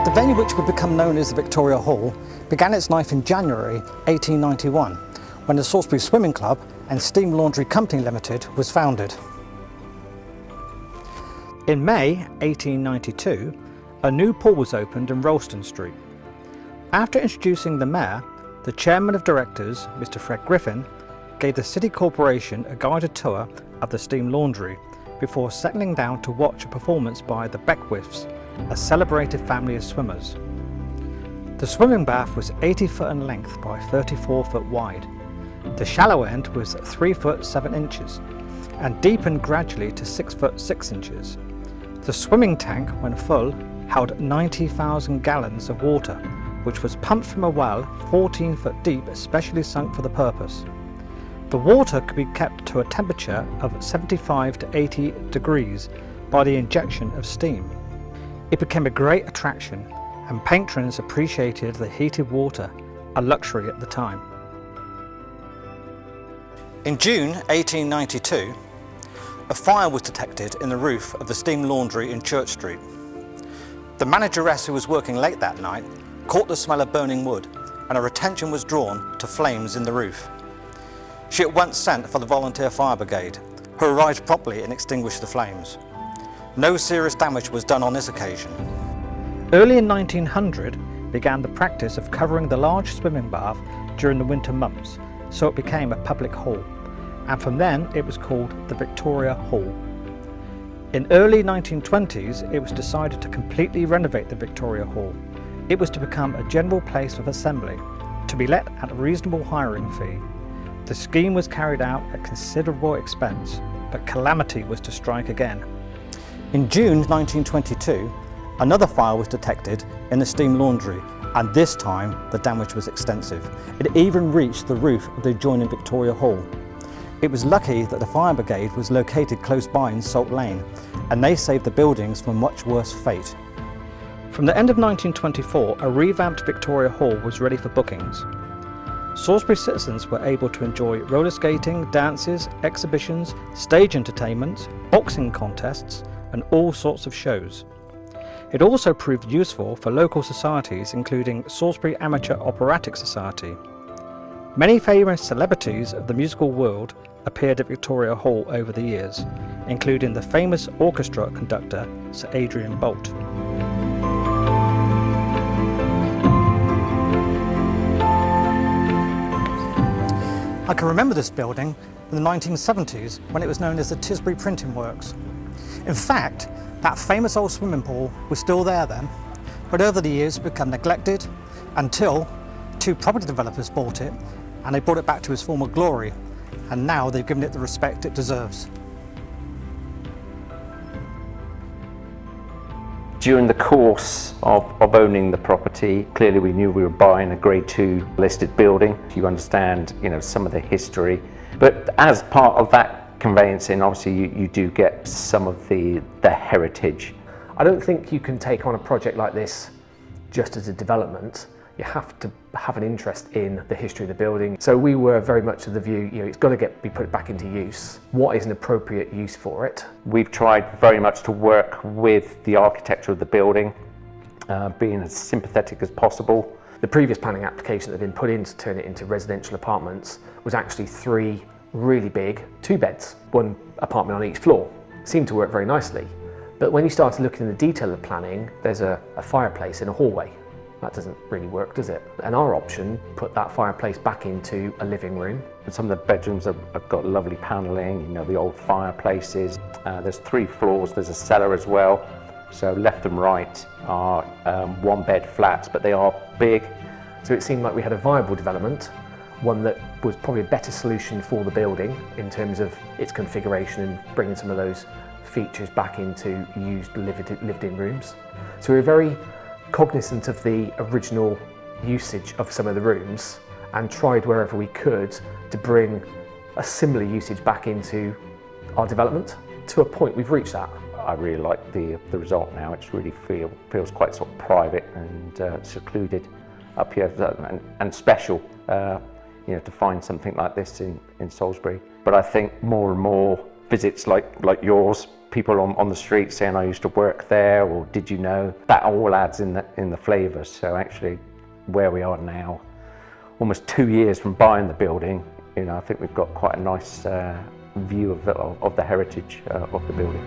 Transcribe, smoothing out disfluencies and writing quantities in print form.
The venue, which would become known as the Victoria Hall, began its life in January 1891, when the Salisbury Swimming Club and Steam Laundry Company Limited was founded. In May 1892, a new pool was opened in Rollstone Street. After introducing the mayor, the chairman of directors, Mr. Frogg gave the City Corporation a guided tour of the steam laundry before settling down to watch a performance by the Beckwiths, a celebrated family of swimmers. The swimming bath was 80 foot in length by 34 foot wide. The shallow end was 3 foot 7 inches and deepened gradually to 6 foot 6 inches. The swimming tank, when full, held 90,000 gallons of water, which was pumped from a well 14 foot deep, specially sunk for the purpose. The water could be kept to a temperature of 75 to 80 degrees by the injection of steam. It became a great attraction, and patrons appreciated the heated water, a luxury at the time. In June 1892, a fire was detected in the roof of the steam laundry in Church Street. The manageress, who was working late that night, caught the smell of burning wood, and her attention was drawn to flames in the roof. She at once sent for the volunteer fire brigade, who arrived promptly and extinguished the flames. No serious damage was done on this occasion. Early in 1900 began the practice of covering the large swimming bath during the winter months, so it became a public hall, and from then it was called the Victoria Hall. In early 1920s, it was decided to completely renovate the Victoria Hall. It was to become a general place of assembly, to be let at a reasonable hiring fee. The scheme was carried out at considerable expense, but calamity was to strike again. In June 1922, another fire was detected in the steam laundry, and this time the damage was extensive. It even reached the roof of the adjoining Victoria Hall. It was lucky that the fire brigade was located close by in Salt Lane, and they saved the buildings from a much worse fate. From the end of 1924, a revamped Victoria Hall was ready for bookings. Salisbury citizens were able to enjoy roller skating, dances, exhibitions, stage entertainments, boxing contests, and all sorts of shows. It also proved useful for local societies, including Salisbury Amateur Operatic Society. Many famous celebrities of the musical world appeared at Victoria Hall over the years, including the famous orchestra conductor Sir Adrian Boult. I can remember this building in the 1970s when it was known as the Tisbury Printing Works. In fact, that famous old swimming pool was still there then, but over the years it became neglected until two property developers bought it, and they brought it back to its former glory, and now they've given it the respect it deserves. During the course of owning the property, clearly we knew we were buying a Grade 2 listed building. You understand, some of the history, but as part of that conveyancing, obviously you do get some of the heritage. I don't think you can take on a project like this just as a development. You have to have an interest in the history of the building. So we were very much of the view, it's got to be put back into use. What is an appropriate use for it? We've tried very much to work with the architecture of the building, being as sympathetic as possible. The previous planning application that had been put in to turn it into residential apartments was actually 3 really big 2-beds, 1 apartment on each floor. Seemed to work very nicely. But when you started looking in the detail of the planning, there's a fireplace in a hallway. That doesn't really work, does it? And our option put that fireplace back into a living room. And some of the bedrooms have got lovely panelling, the old fireplaces. There's 3 floors, there's a cellar as well. So left and right are 1-bed flats, but they are big. So it seemed like we had a viable development, one that was probably a better solution for the building in terms of its configuration and bringing some of those features back into used lived-in rooms. So we were very cognizant of the original usage of some of the rooms and tried wherever we could to bring a similar usage back into our development. To a point, we've reached that. I really like the result now. It really feels quite sort of private and secluded up here, and special, to find something like this in Salisbury. But I think more and more visits like yours, people on the street saying I used to work there, or did you know, that all adds in the flavour. So actually where we are now, almost 2 years from buying the building, I think we've got quite a nice view of the heritage of the building.